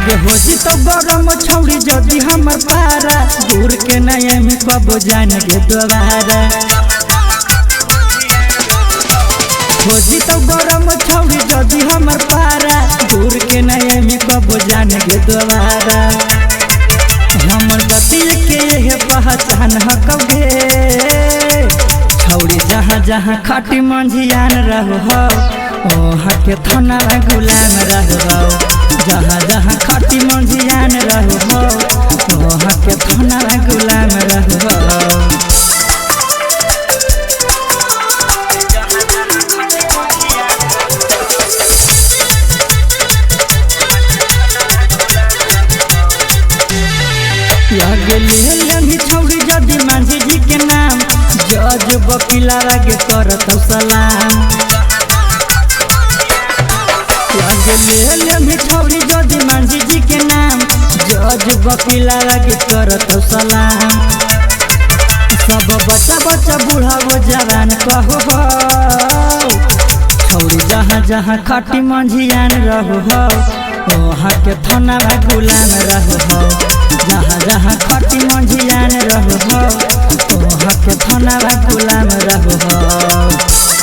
लगे होती तो गरम छौड़ी जदि हमर पारा दूर के नया में कब जान गे दोबारा होती तो गरम छौड़ी जदि हमर पारा दूर के नया में कब जान गे दोबारा हमर गति के ये पहचान हकबे छौड़ी जहाँ जहाँ खाटी मंझियान रहो ओहाँ के थाना गुलाम रहो जहाँ जहाँ खाटी मंझियान रहो वहाँ के थाना गुलाम रहो। लगे छौड़ी जदि मांझी जी के नाम जज वकीला लगे करत सलाम लगे छौड़ी जदि मांझी जी के नाम जज वकीला लगे करत सलाम सब बच्चा बच्चा बूढ़ा वो जवान कहो छौड़ी जहाँ जहाँ खाटी मंझियान रहो वहाँ के थाना गुलाम रहो जहाँ जहाँ खाटी मंझियान रहो वहाँ के थाना गुलाम रहो।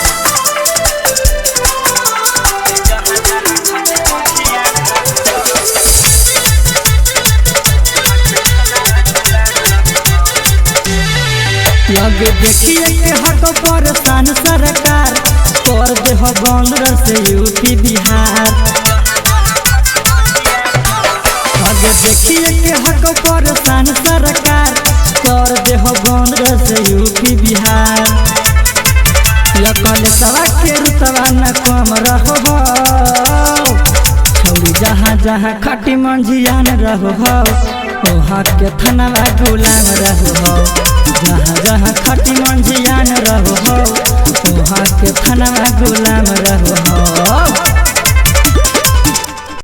लगे देखिए के हटो परेशान सरकार कर दे हो बंद से यूपी बिहार लगे देखिए के हटो परेशान सरकार कर दे हो बंद से यूपी बिहार लकल सवा के रुतवा न कम रहो छौड़ी जहाँ जहाँ खाटी मंझियान रहो वहाँ के थाना गुलाम रहो जहाँ जहाँ खाटी मंझियान रहो वहाँ के थाना गुलाम रहो।